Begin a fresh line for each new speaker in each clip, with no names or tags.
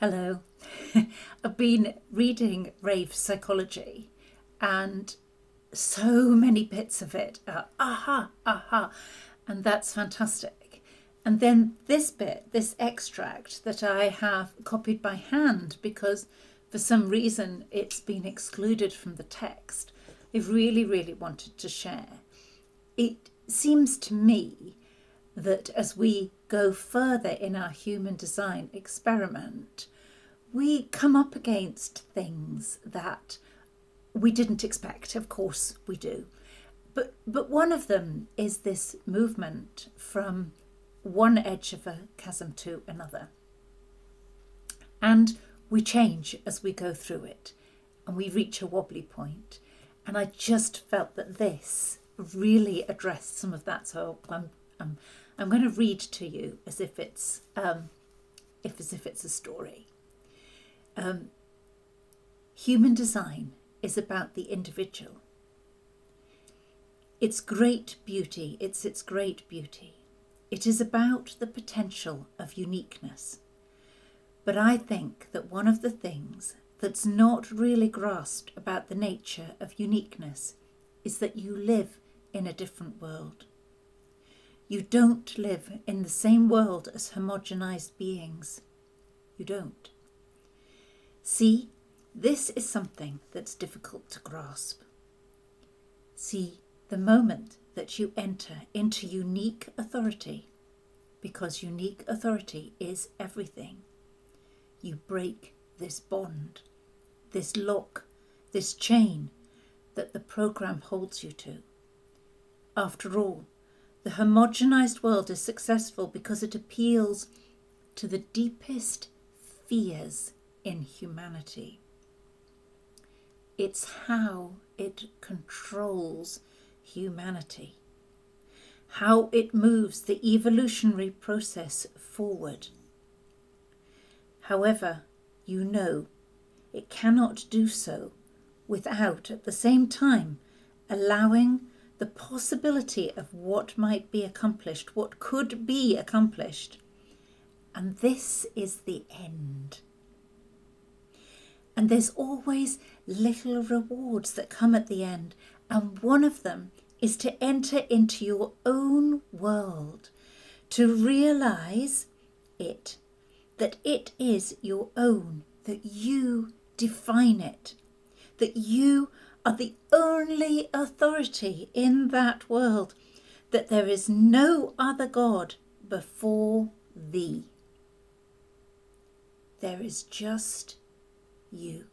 Hello. I've been reading Rave Psychology, and so many bits of it are aha, and that's fantastic. And then this bit, this extract that I have copied by hand because for some reason it's been excluded from the text, I really wanted to share. It seems to me that as we go further in our human design experiment, we come up against things that we didn't expect. Of course we do. But one of them is this movement from one edge of a chasm to another. And we change as we go through it, and we reach a wobbly point. And I just felt that this really addressed some of that. So I'm going to read to you as if it's a story. Human design is about the individual. It's great beauty. It's its great beauty. It is about the potential of uniqueness. But I think that one of the things that's not really grasped about the nature of uniqueness is that you live in a different world. You don't live in the same world as homogenized beings. You don't. See, this is something that's difficult to grasp. See, the moment that you enter into unique authority, because unique authority is everything, you break this bond, this lock, this chain that the program holds you to. After all, the homogenized world is successful because it appeals to the deepest fears in humanity. It's how it controls humanity, how it moves the evolutionary process forward. However, you know it cannot do so without at the same time allowing the possibility of what might be accomplished, what could be accomplished. And this is the end. And there's always little rewards that come at the end. And one of them is to enter into your own world, to realize it, that it is your own, that you define it, that you are the only authority in that world, that there is no other God before thee. There is just you.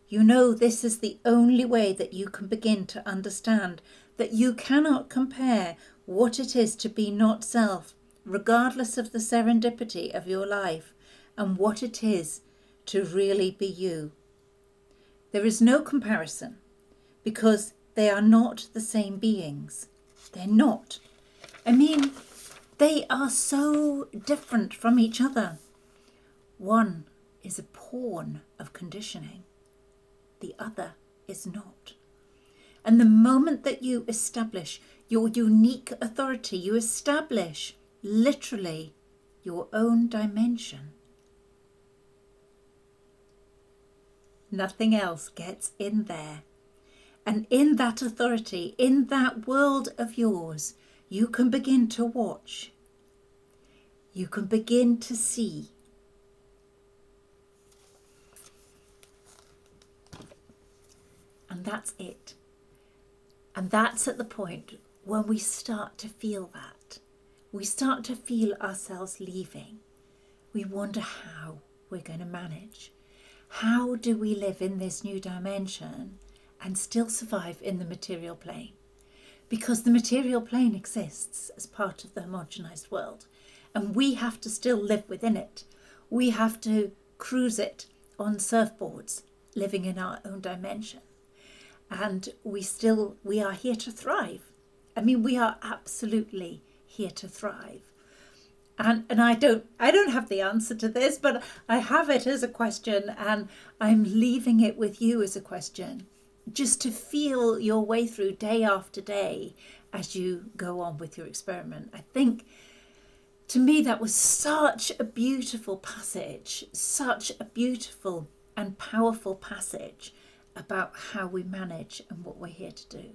You know this is the only way that you can begin to understand that you cannot compare what it is to be not self, regardless of the serendipity of your life, and what it is to really be you. There is no comparison because they are not the same beings. They're not. I mean, they are so different from each other. One is a pawn of conditioning. The other is not. And the moment that you establish your unique authority, you establish literally your own dimension. Nothing else gets in there. And in that authority, in that world of yours, you can begin to watch. You can begin to see. And that's it. And that's at the point when we start to feel that. We start to feel ourselves leaving. We wonder how we're going to manage. How do we live in this new dimension and still survive in the material plane? Because the material plane exists as part of the homogenized world, and we have to still live within it. We have to cruise it on surfboards, living in our own dimension. And we are here to thrive. I mean, we are absolutely here to thrive. And I don't have the answer to this, but I have it as a question, and I'm leaving it with you as a question, just to feel your way through day after day as you go on with your experiment. I think To me, that was such a beautiful passage, such a beautiful and powerful passage about how we manage and what we're here to do.